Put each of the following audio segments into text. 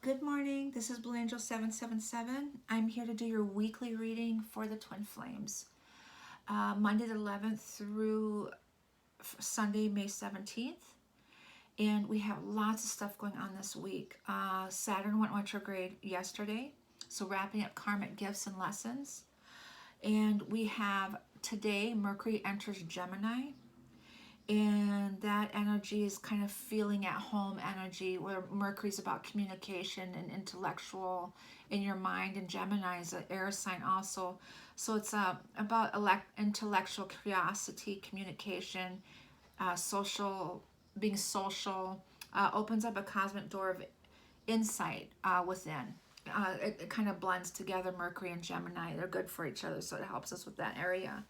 Good morning, this is Blue Angel 777. I'm here to do your weekly reading for the Twin Flames. Monday the 11th through Sunday, May 17th. And we have lots of stuff going on this week. Saturn went retrograde yesterday, so wrapping up karmic gifts and lessons. And we have today, Mercury enters Gemini. And that energy is kind of feeling at home energy, where Mercury's about communication and intellectual in your mind, and Gemini is an air sign also. So it's about intellectual curiosity, communication, being social, opens up a cosmic door of insight within. It kind of blends together, Mercury and Gemini. They're good for each other, so it helps us with that area.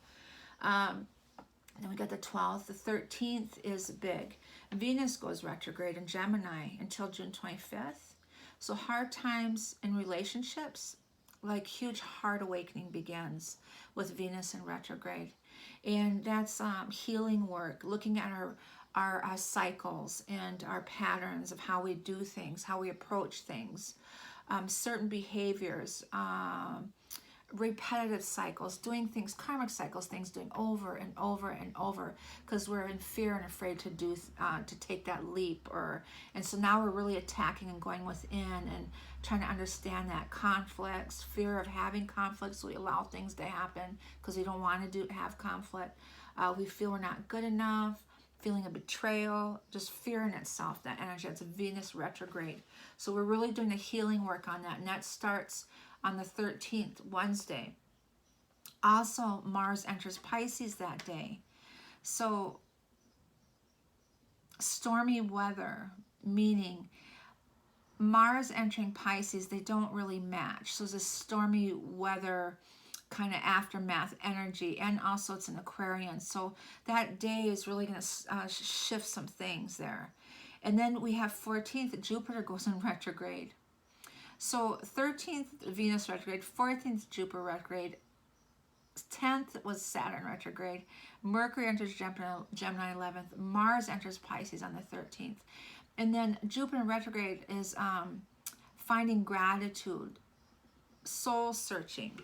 Then we got the 12th. The 13th is big. Venus goes retrograde in Gemini until June 25th. So hard times in relationships, like huge heart awakening begins with Venus in retrograde. And that's healing work, looking at our cycles and our patterns of how we do things, how we approach things, certain behaviors, repetitive cycles, doing things, karmic cycles, things doing over and over and over, because we're in fear and afraid to take that leap. And so now we're really attacking and going within and trying to understand that conflicts, fear of having conflicts, so we allow things to happen because we don't want to have conflict. We feel we're not good enough, feeling a betrayal, just fear in itself, that energy. It's a Venus retrograde. So we're really doing the healing work on that, and that starts on the 13th, Wednesday. Also, Mars enters Pisces that day. So, stormy weather, meaning Mars entering Pisces, they don't really match. So, it's a stormy weather kind of aftermath energy, and also it's an Aquarian. So, that day is really going to shift some things there. And then we have 14th, Jupiter goes in retrograde. So 13th, Venus retrograde, 14th, Jupiter retrograde, 10th was Saturn retrograde, Mercury enters Gemini 11th, Mars enters Pisces on the 13th. And then Jupiter retrograde is finding gratitude, soul searching,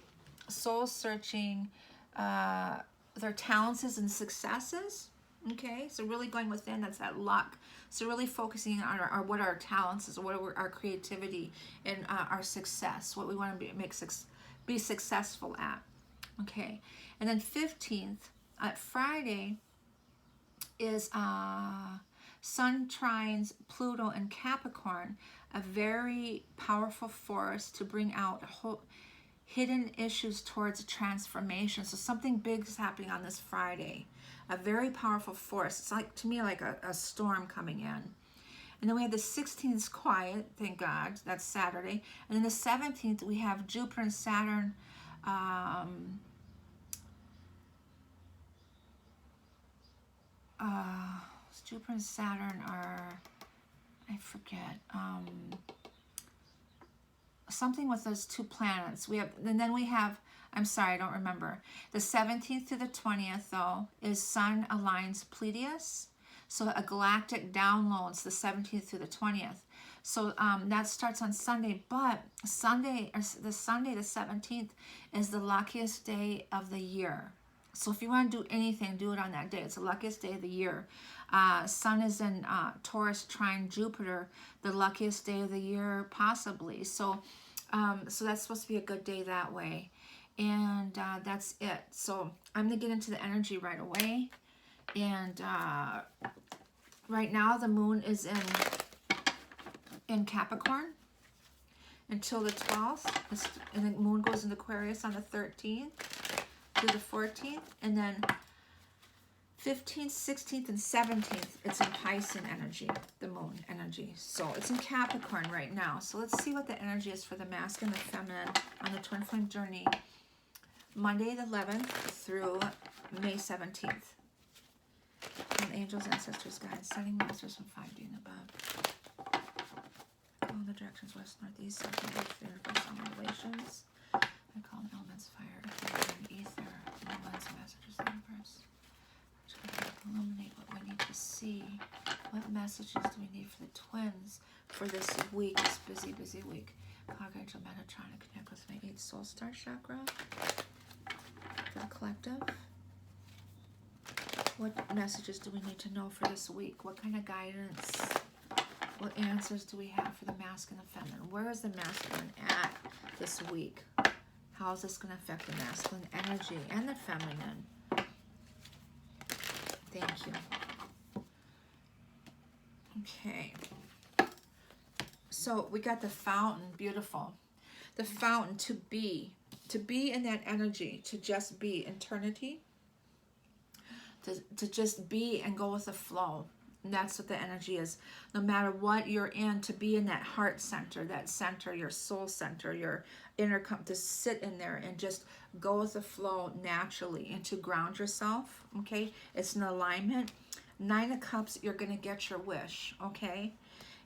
their talents and successes. Okay, so really going within, that's that luck. So really focusing on what our talents is, what our creativity and our success, what we want to be successful at. Okay, and then 15th, Friday, is Sun trines Pluto and Capricorn, a very powerful force to bring out hidden issues towards a transformation. So something big is happening on this Friday. A very powerful force. It's like, to me, like a storm coming in. And then we have the 16th quiet, thank God, that's Saturday. And then the 17th, we have Jupiter and Saturn. Jupiter and Saturn are, I forget, something with those two planets. I'm sorry, I don't remember. The 17th to the 20th, though, is Sun aligns Pleiades. So a galactic downloads the 17th through the 20th. So that starts on Sunday, but the Sunday, the 17th, is the luckiest day of the year. So if you want to do anything, do it on that day. It's the luckiest day of the year. Sun is in Taurus trine Jupiter, the luckiest day of the year, possibly. So that's supposed to be a good day that way. And that's it. So I'm going to get into the energy right away. And right now the moon is in Capricorn until the 12th. And the moon goes into Aquarius on the 13th to the 14th. And then 15th, 16th, and 17th, it's in Piscean energy, the moon energy. So it's in Capricorn right now. So let's see what the energy is for the masculine and the feminine on the Twin Flame journey. Monday the 11th through May 17th. And angels, ancestors, guides, setting masters from 5D and above. Call in the directions west, northeast, south, and east, the universal relations. I call in elements fire, fire, and ether, elements, messages, of the universe. Illuminate what we need to see What messages do we need for the twins for this week, this busy, busy week? Archangel Metatron to connect with my 8th soul star chakra for the collective. What messages do we need to know for this week? What kind of guidance? What answers do we have for the masculine and feminine? Where is the masculine at this week? How is this going to affect the masculine energy and the feminine? Thank you. Okay. So we got the fountain, beautiful. The fountain, to be in that energy, to just be, eternity, to just be and go with the flow. And that's what the energy is. No matter what you're in, to be in that heart center, your soul center, your inner, to sit in there and just go with the flow naturally and to ground yourself, okay? It's an alignment. 9 of Cups, you're going to get your wish, okay?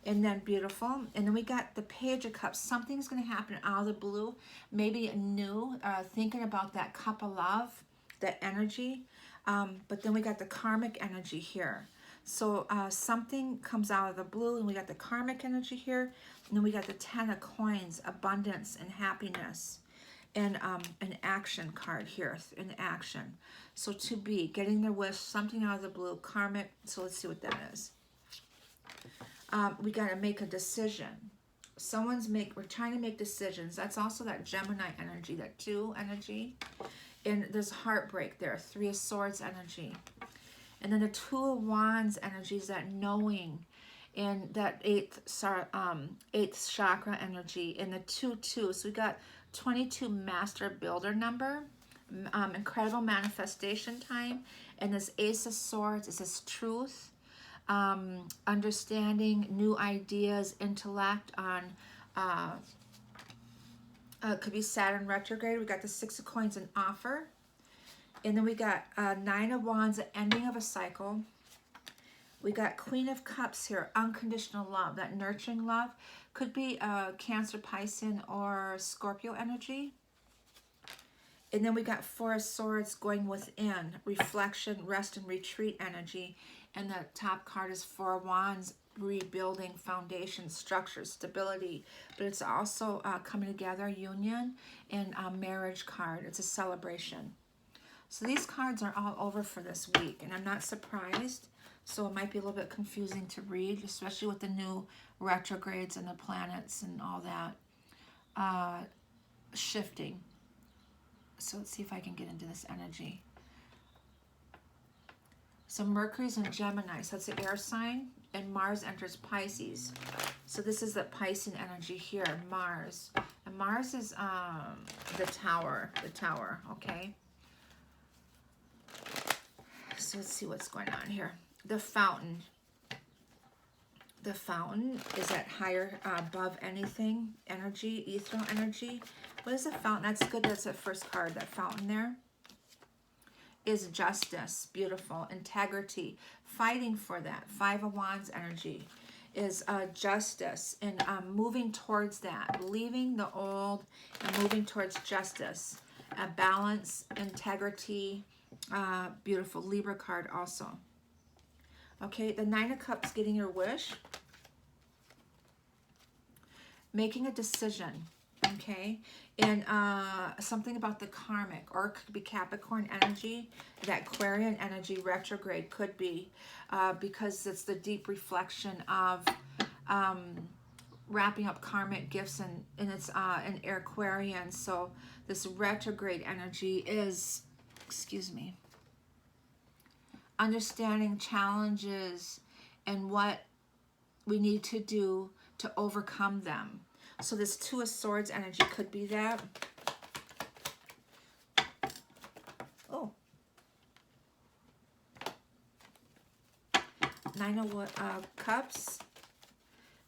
And then beautiful. And then we got the Page of Cups. Something's going to happen out of the blue, maybe new, thinking about that cup of love, that energy. But then we got the karmic energy here. So something comes out of the blue, and we got the karmic energy here, and then we got the 10 of Coins, abundance and happiness, and an action card here, an action. So to be, getting their wish, something out of the blue, karmic. So let's see what that is. We got to make a decision. We're trying to make decisions. That's also that Gemini energy, that 2 energy. And there's heartbreak there, 3 of Swords energy. And then the 2 of Wands energy is that knowing, and that 8th chakra energy, and the 2-2. So we got 22, master builder number, incredible manifestation time. And this Ace of Swords is this truth, understanding, new ideas, intellect on, could be Saturn retrograde. We got the 6 of Coins, an offer. And then we got 9 of Wands, the ending of a cycle. We got Queen of Cups here, unconditional love, that nurturing love. Could be Cancer, Pisces, or Scorpio energy. And then we got 4 of Swords going within, reflection, rest, and retreat energy. And the top card is 4 of Wands, rebuilding foundation, structure, stability. But it's also coming together, union, and a marriage card. It's a celebration. So these cards are all over for this week, and I'm not surprised. So it might be a little bit confusing to read, especially with the new retrogrades and the planets and all that shifting. So let's see if I can get into this energy. So Mercury's in Gemini, so that's the air sign, and Mars enters Pisces. So this is the Piscean energy here, Mars. And Mars is the tower, okay? So let's see what's going on here. The fountain. The fountain is at higher, above anything, energy, ethereal energy. What is a fountain? That's good. That's the first card, that fountain there. Is justice, beautiful, integrity, fighting for that. 5 of Wands energy is justice, and moving towards that, leaving the old and moving towards justice, balance, integrity, beautiful. Libra card also. Okay, the 9 of Cups, getting your wish, making a decision. Okay, and something about the karmic, or it could be Capricorn energy, that Aquarian energy retrograde could be, because it's the deep reflection of wrapping up karmic gifts, and it's an Aquarian. So this retrograde energy is, excuse me, understanding challenges and what we need to do to overcome them. So this 2 of Swords energy could be that. Oh. 9 of Cups.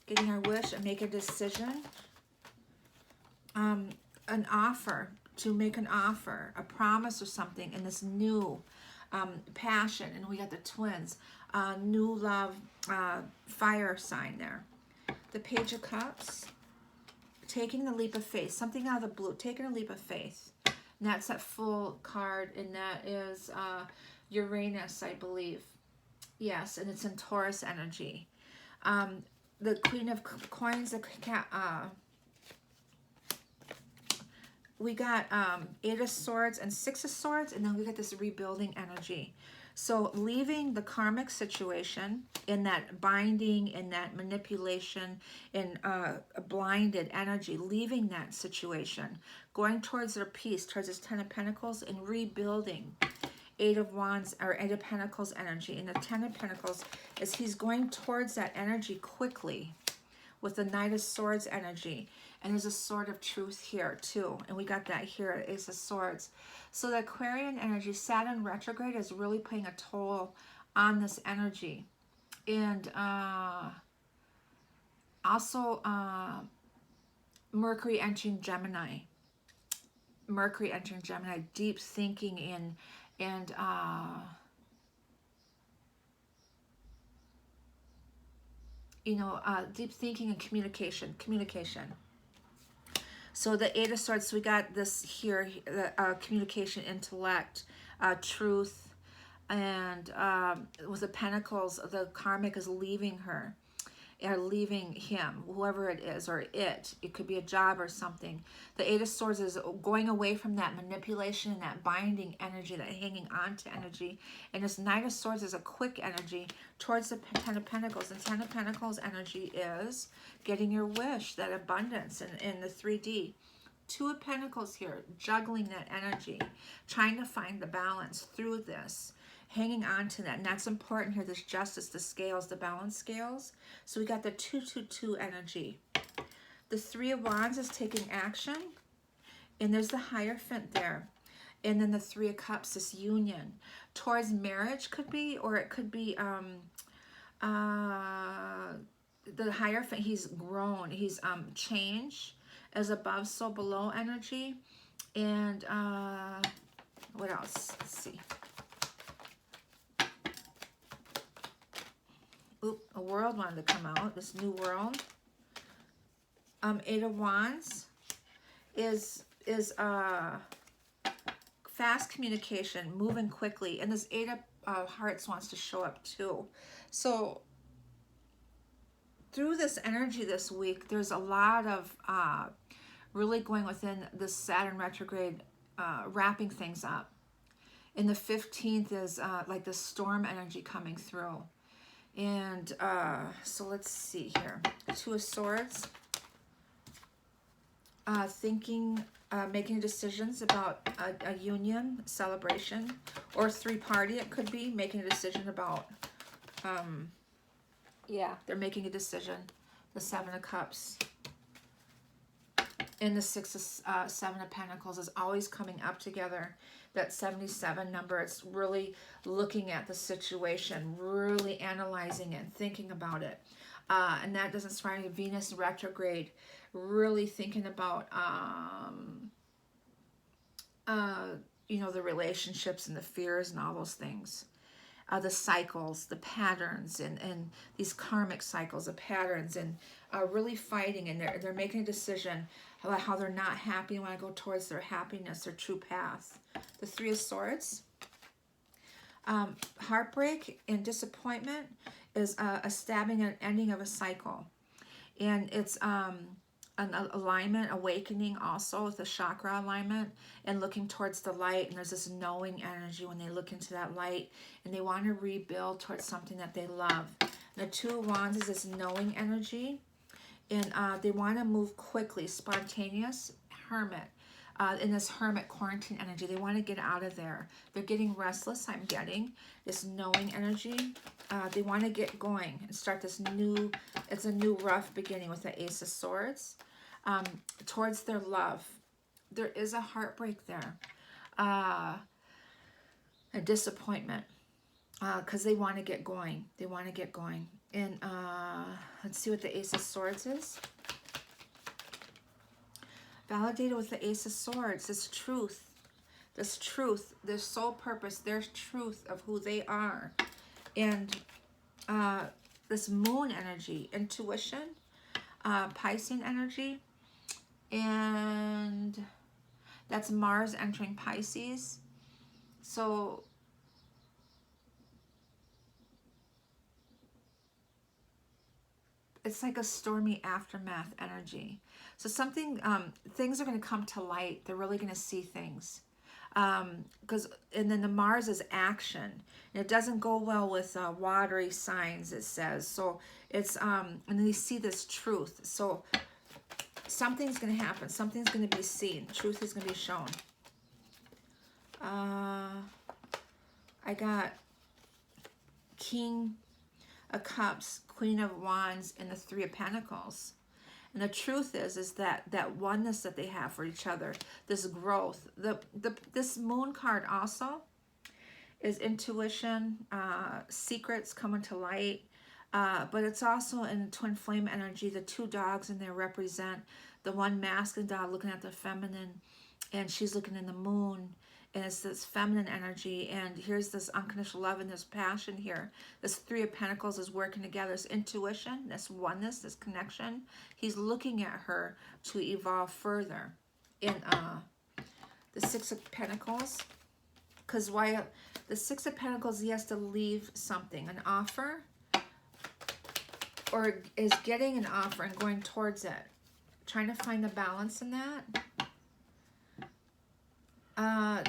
Getting our wish and make a decision. An offer. To make an offer. A promise or something in this new passion. And we got the twins. New love. Fire sign there. The Page of Cups. Taking the leap of faith, something out of the blue, taking a leap of faith. And that's that full card, and that is Uranus, I believe. Yes, and it's in Taurus energy. The Queen of Coins, we got Eight of Swords and Six of Swords, and then we got this rebuilding energy. So leaving the karmic situation in that binding, in that manipulation, in a blinded energy, leaving that situation, going towards their peace, towards this Ten of Pentacles, and rebuilding. Eight of Wands or Eight of Pentacles energy. And the Ten of Pentacles is he's going towards that energy quickly with the Knight of Swords energy. And there's a sword of truth here too. And we got that here, Ace of Swords. So the Aquarian energy, Saturn retrograde, is really playing a toll on this energy. And also Mercury entering Gemini. Mercury entering Gemini, deep thinking and deep thinking and communication. So the Eight of Swords, so we got this here, the communication, intellect, truth, and with the Pentacles, the karmic is leaving her, or leaving him, whoever it is, or it could be a job or something. The Eight of Swords is going away from that manipulation and that binding energy, that hanging on to energy. And this Knight of Swords is a quick energy towards the Ten of Pentacles. And Ten of Pentacles energy is getting your wish, that abundance in the 3D. Two of Pentacles here, juggling that energy, trying to find the balance through this, hanging on to that. And that's important here, this justice, the scales, the balance scales. So we got the 2-2-2 energy. The Three of Wands is taking action, and there's the Hierophant there. And then the Three of Cups, this union towards marriage could be, or it could be the Hierophant, he's grown, he's changed, as above so below energy. And what else? Let's see. Oop, a world wanted to come out, this new world. Eight of Wands is fast communication, moving quickly, and this Eight of Hearts wants to show up too. So through this energy this week, there's a lot of really going within the Saturn retrograde, wrapping things up. And the 15th is like the storm energy coming through. And so let's see here. Two of Swords. Thinking, making decisions about a union, celebration, or three-party it could be, making a decision about, yeah, they're making a decision. The Seven of Cups. And the Seven of Pentacles is always coming up together. That 77 number, it's really looking at the situation, really analyzing it, thinking about it. And that doesn't surprise me. Venus retrograde, really thinking about, the relationships and the fears and all those things. The cycles, the patterns, and these karmic cycles, the patterns, and really fighting, and they're making a decision about how they're not happy and want to go towards their happiness, their true path. The Three of Swords. Heartbreak and disappointment is a stabbing and ending of a cycle. And it's an alignment, awakening also with the chakra alignment, and looking towards the light. And there's this knowing energy when they look into that light, and they want to rebuild towards something that they love. And the Two of Wands is this knowing energy, and they want to move quickly, spontaneous, hermit. In this hermit quarantine energy, they want to get out of there. They're getting restless, I'm getting this knowing energy. They want to get going and start this new, it's a new rough beginning with the Ace of Swords. Towards their love. There is a heartbreak there. A disappointment. Because they want to get going. They want to get going. And let's see what the Ace of Swords is. Validated with the Ace of Swords, this truth, their soul purpose, their truth of who they are. And this moon energy, intuition, Piscean energy, and that's Mars entering Pisces. So it's like a stormy aftermath energy. So something, things are going to come to light. They're really going to see things. And then the Mars is action. And it doesn't go well with watery signs, it says. So it's, and then you see this truth. So something's going to happen. Something's going to be seen. Truth is going to be shown. I got King of Cups, Queen of Wands, and the Three of Pentacles. And the truth is that oneness that they have for each other, this growth. This Moon card also is intuition, secrets coming to light. But it's also in twin flame energy. The two dogs in there represent the one masculine dog looking at the feminine, and she's looking in the moon. And it's this feminine energy, and here's this unconditional love and this passion here. This Three of Pentacles is working together. This intuition, this oneness, this connection. He's looking at her to evolve further. In the Six of Pentacles, because why the Six of Pentacles, he has to leave something, an offer, or is getting an offer and going towards it. Trying to find the balance in that.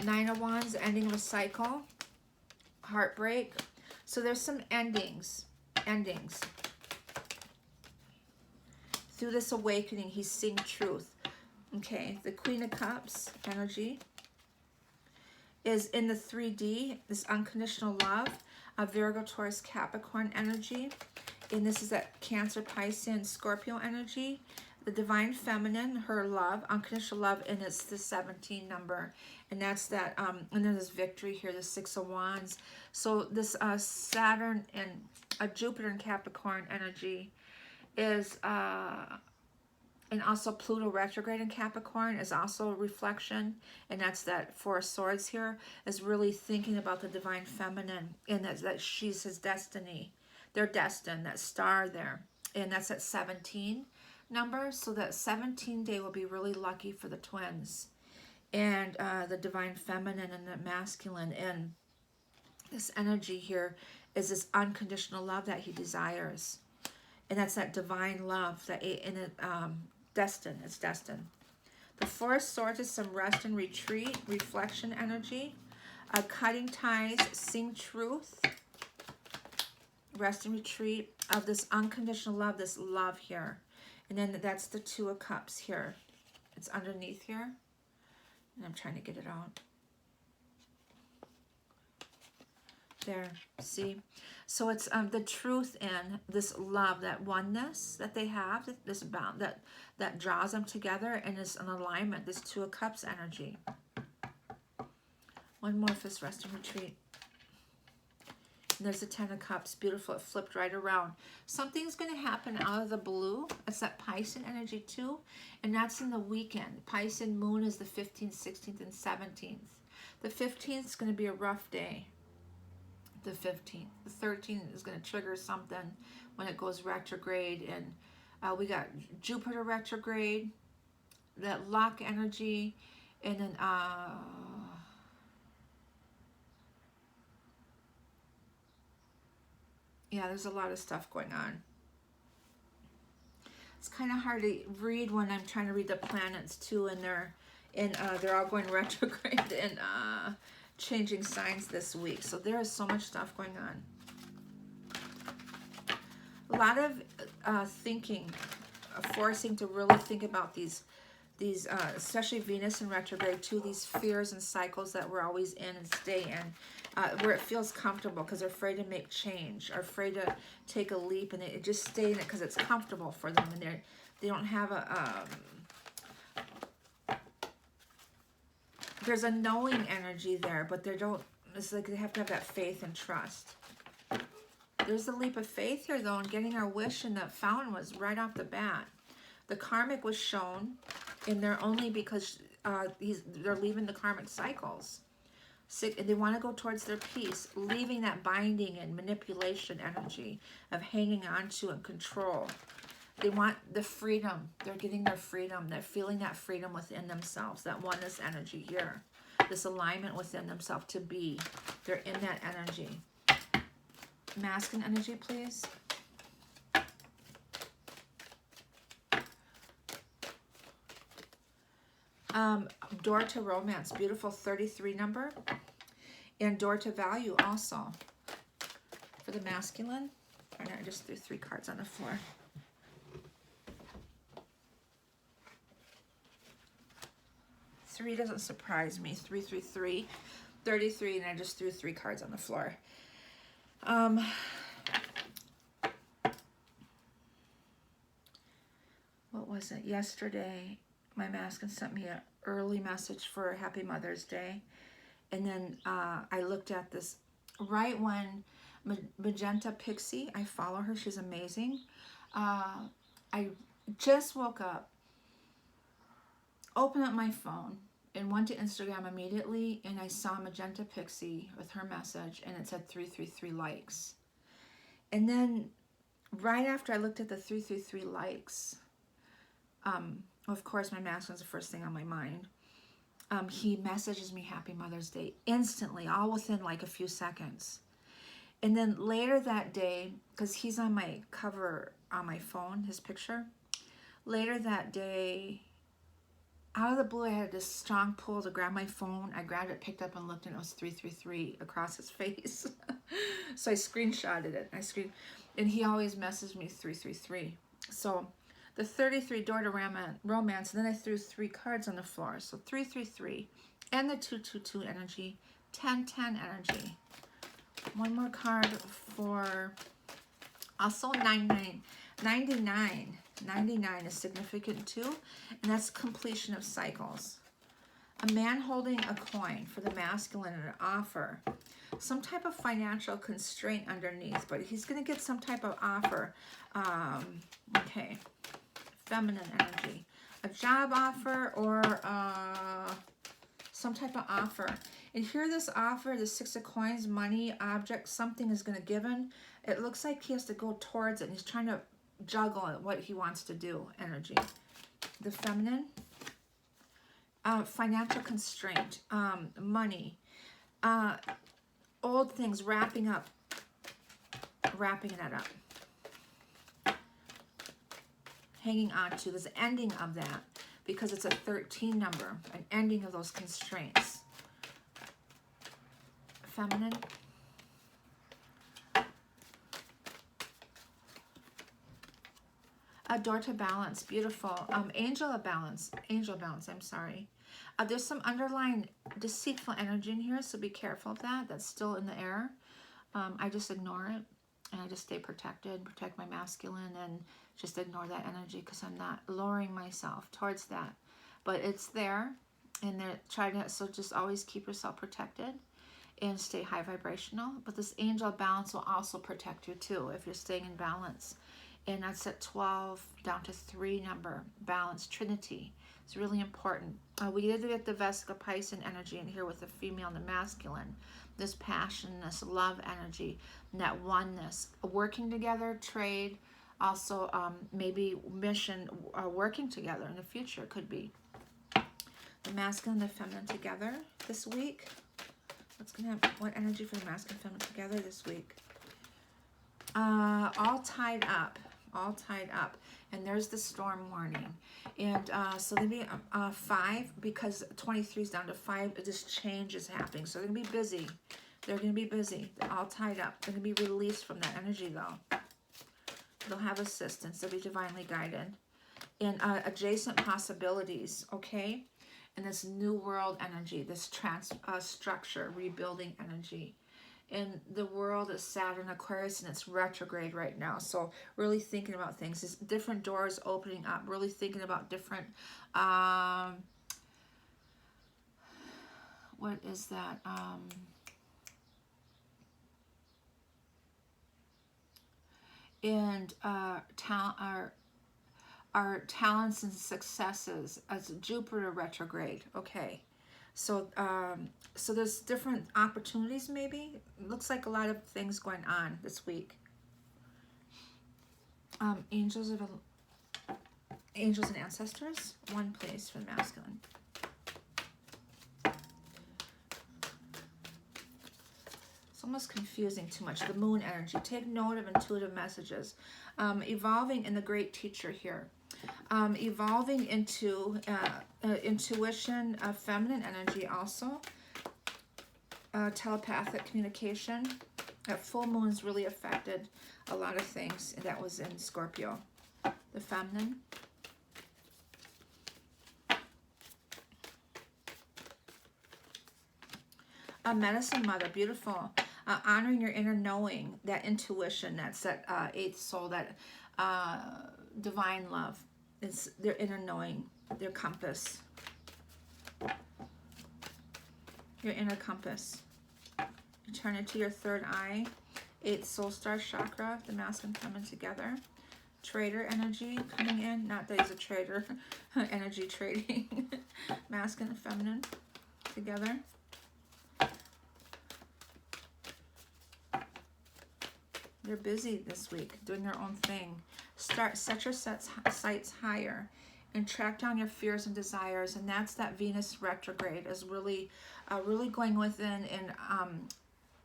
Nine of Wands, ending of a cycle, heartbreak. So there's some endings. Through this awakening, he's seeing truth. Okay, the Queen of Cups energy is in the 3D, this unconditional love, a Virgo, Taurus, Capricorn energy. And this is that Cancer, Pisces, and Scorpio energy. The Divine Feminine, her love, unconditional love, and it's the 17 number. And that's that, and there's this victory here, the Six of Wands. So this Saturn and Jupiter and Capricorn energy is, and also Pluto retrograde in Capricorn is also a reflection. And that's that Four of Swords here, is really thinking about the Divine Feminine, and that she's his destiny. They're destined, that star there. And that's at 17 number. So that 17 day will be really lucky for the twins. And the Divine Feminine and the masculine. And this energy here is this unconditional love that he desires. And that's that divine love, that destined. It's destined. The Four of Swords is some rest and retreat, reflection energy. Cutting ties, seeing truth. Rest and retreat of this unconditional love, this love here. And then that's the Two of Cups here. It's underneath here. And I'm trying to get it out. There, see? So it's the truth in this love, that oneness that they have, this bound that draws them together, and is an alignment, this Two of Cups energy. One more for this rest and retreat. And there's the Ten of Cups, beautiful, it flipped right around. Something's going to happen out of the blue. It's that Pisces energy too, and that's in the weekend. Pisces moon is the 15th, 16th, and 17th. The 15th is going to be a rough day. The 15th. The 13th is going to trigger something when it goes retrograde, and we got Jupiter retrograde, that lock energy, and then yeah, there's a lot of stuff going on. It's kind of hard to read when I'm trying to read the planets too, and they're all going retrograde and changing signs this week. So there is so much stuff going on. A lot of thinking, forcing to really think about these especially Venus in retrograde too, these fears and cycles that we're always in and stay in, where it feels comfortable because they're afraid to make change, or afraid to take a leap, and they just stay in it because it's comfortable for them, and they don't have there's a knowing energy there, but it's like they have to have that faith and trust. There's a leap of faith here though, and getting our wish in the fountain was right off the bat. The karmic was shown in there only because they're leaving the karmic cycles. They want to go towards their peace, leaving that binding and manipulation energy of hanging on to and control. They want the freedom. They're getting their freedom. They're feeling that freedom within themselves, that oneness energy here, this alignment within themselves to be. They're in that energy. Masculine energy, please. Door to Romance, beautiful 33 number. And Door to Value also for the masculine. And I just threw 3 cards on the floor. Three doesn't surprise me. 3, 3, 3. 33, and I just threw 3 cards on the floor. What was it? Yesterday, my masculine sent me an early message for Happy Mother's Day. And then I looked at this right when Magenta Pixie, I follow her. She's amazing. I just woke up, opened up my phone, and went to Instagram immediately, and I saw Magenta Pixie with her message, and it said 333 likes. And then right after I looked at the 333 likes, of course my masculine's the first thing on my mind. He messages me Happy Mother's Day instantly, all within like a few seconds. And then later that day, because he's on my cover on my phone, his picture, later that day, out of the blue, I had this strong pull to grab my phone. I grabbed it, picked up, and looked, and it was 333 across his face. So I screenshotted it. And he always messaged me 333. So the 33, Door to Romance, and then I threw 3 cards on the floor. So 333, and the 222 energy, 1010 energy. One more card for also 99. 99 is significant too, and that's completion of cycles. A man holding a coin for the masculine, an offer. Some type of financial constraint underneath, but he's going to get some type of offer. Okay. Feminine energy. A job offer or some type of offer. And here this offer, the 6 of coins, money, object, something is going to give him. It looks like he has to go towards it, and he's trying to juggle what he wants to do, energy. The feminine. Financial constraint. Money. Old things, wrapping it up. Hanging on to. There's an ending of that because it's a 13 number. An ending of those constraints. Feminine. A Door to Balance, beautiful. Angel of Balance, I'm sorry. There's some underlying deceitful energy in here, so be careful of that. That's still in the air. I just ignore it, and I just stay protected, protect my masculine, and just ignore that energy because I'm not lowering myself towards that. But it's there, and so just always keep yourself protected and stay high vibrational. But this Angel of Balance will also protect you too if you're staying in balance. And that's at 12 down to 3 number, balance, Trinity. It's really important. We did get the Vesica Pisces energy in here with the female and the masculine. This passion, this love energy, and that oneness. Working together, trade, also maybe mission, working together in the future could be. The masculine and the feminine together this week. What energy for the masculine and feminine together this week? All tied up. And there's the storm warning, and so there'll be 5 because 23 is down to 5. This change is happening, so they're gonna be busy. They're all tied up. They're gonna be released from that energy though. They'll have assistance. They'll be divinely guided, and adjacent possibilities. Okay, and this new world energy, this structure, rebuilding energy. And the world is Saturn, Aquarius, and it's retrograde right now. So really thinking about things. There's different doors opening up. Really thinking about different, what is that? And our talents and successes as Jupiter retrograde. Okay. So, so there's different opportunities maybe. It looks like a lot of things going on this week. Angels and ancestors. 1 place for the masculine. It's almost confusing too much. The moon energy. Take note of intuitive messages. Evolving in the great teacher here. Evolving into intuition, feminine energy also. Telepathic communication. That full moon's really affected a lot of things. That was in Scorpio. The feminine. A medicine mother, beautiful. Honoring your inner knowing, that intuition, that's that eighth soul, that divine love. It's their inner knowing, their compass. Your inner compass. You turn it to your third eye. Eighth soul star chakra, the masculine and feminine together. Trader energy coming in. Not that he's a trader. Energy trading. Masculine and feminine together. They're busy this week, doing their own thing. Set your sights higher and track down your fears and desires. And that's that Venus retrograde is really, really going within and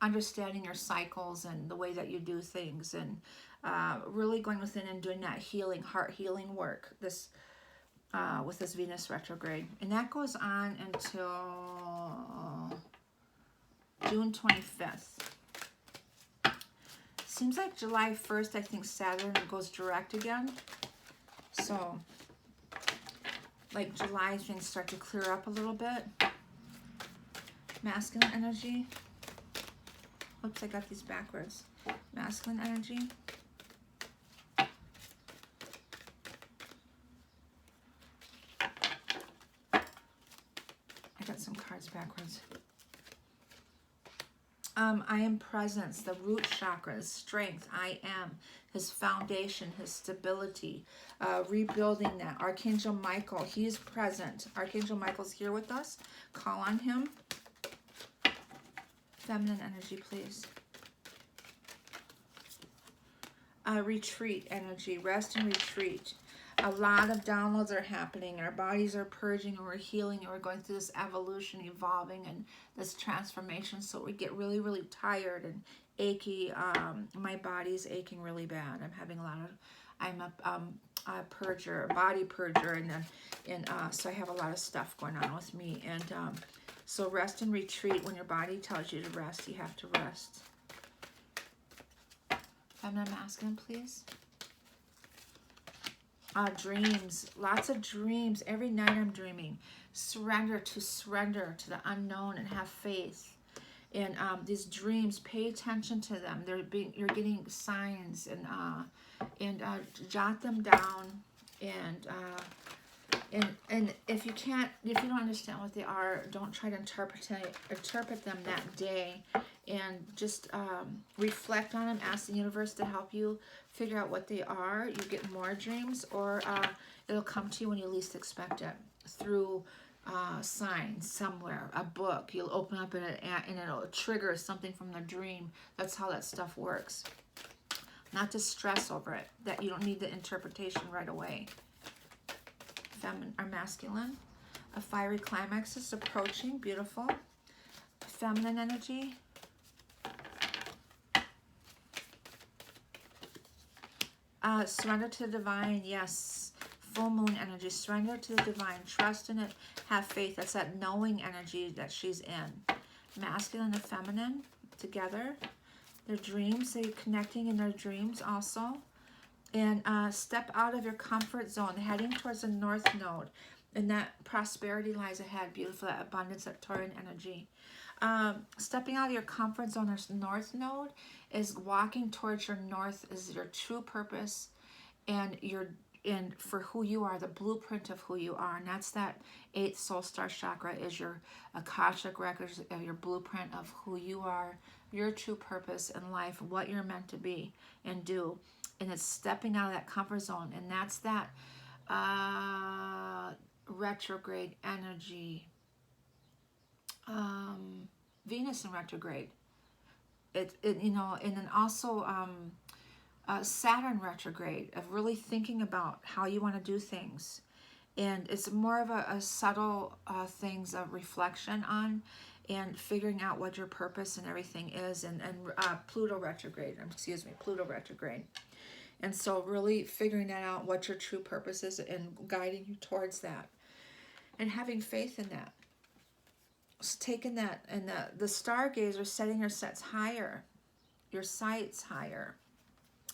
understanding your cycles and the way that you do things, and really going within and doing that healing, heart healing work. This with this Venus retrograde, and that goes on until June 25th. Seems like July 1st, I think Saturn goes direct again. So, like July, things start to clear up a little bit. Masculine energy. Oops, I got these backwards. Masculine energy. I got some cards backwards. I am presence, the root chakra, his strength, I am, his foundation, his stability, rebuilding that. Archangel Michael, he is present. Archangel Michael's here with us. Call on him. Feminine energy, please. Retreat energy, rest and retreat. A lot of downloads are happening. Our bodies are purging, and we're healing, and we're going through this evolution, evolving, and this transformation. So we get really, really tired and achy. My body's aching really bad. I'm having a lot of. I'm a purger, a body purger, and so I have a lot of stuff going on with me. And so rest and retreat. When your body tells you to rest, you have to rest. Feminine, masculine, please. Dreams, lots of dreams. Every night I'm dreaming. Surrender to the unknown and have faith. And these dreams, pay attention to them. You're getting signs, and jot them down. And if you don't understand what they are, don't try to interpret them that day. And just reflect on them. Ask the universe to help you figure out what they are. You get more dreams, or it'll come to you when you least expect it, through signs somewhere, a book. You'll open up and it'll trigger something from the dream. That's how that stuff works. Not to stress over it, that you don't need the interpretation right away. Feminine or masculine. A fiery climax is approaching. Beautiful. Feminine energy. Surrender to the divine, yes. Full moon energy, surrender to the divine. Trust in it, have faith. That's that knowing energy that she's in. Masculine and feminine together. Their dreams, they're connecting in their dreams also. And step out of your comfort zone, heading towards the north node. And that prosperity lies ahead. Beautiful, that abundance, that Taurian energy. Stepping out of your comfort zone, there's north node, is walking towards your north, is your true purpose, and for who you are, the blueprint of who you are. And that's that 8th soul star chakra, is your Akashic records of your blueprint of who you are, your true purpose in life, what you're meant to be and do. And it's stepping out of that comfort zone. And that's that retrograde energy. Venus in retrograde. And then also Saturn retrograde, of really thinking about how you want to do things. And it's more of a subtle things of reflection on, and figuring out what your purpose and everything is. And Pluto retrograde, Pluto retrograde. And so really figuring that out, what your true purpose is, and guiding you towards that. And having faith in that. So taking that, and the stargazer, setting your sets higher, your sights higher,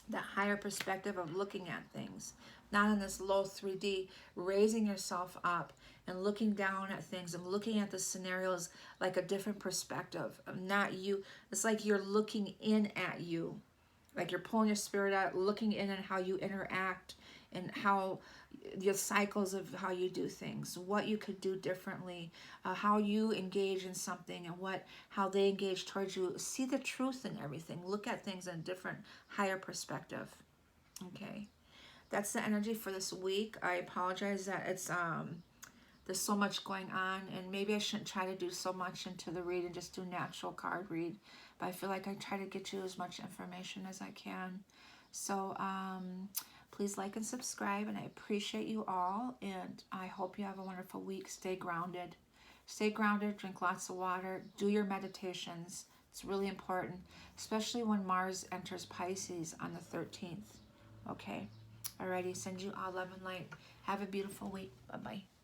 that higher perspective of looking at things, not in this low 3D, raising yourself up and looking down at things and looking at the scenarios like a different perspective of not you. It's like you're looking in at you, like you're pulling your spirit out, looking in at how you interact and how your cycles of how you do things, what you could do differently, how you engage in something, and how they engage towards you. See the truth in everything. Look at things in a different, higher perspective. Okay, that's the energy for this week. I apologize that it's there's so much going on, and maybe I shouldn't try to do so much into the read and just do natural card read, but I feel like I try to get you as much information as I can. So please like and subscribe, and I appreciate you all, and I hope you have a wonderful week. Stay grounded. Stay grounded, drink lots of water, do your meditations. It's really important, especially when Mars enters Pisces on the 13th. Okay? Alrighty, send you all love and light. Have a beautiful week. Bye-bye.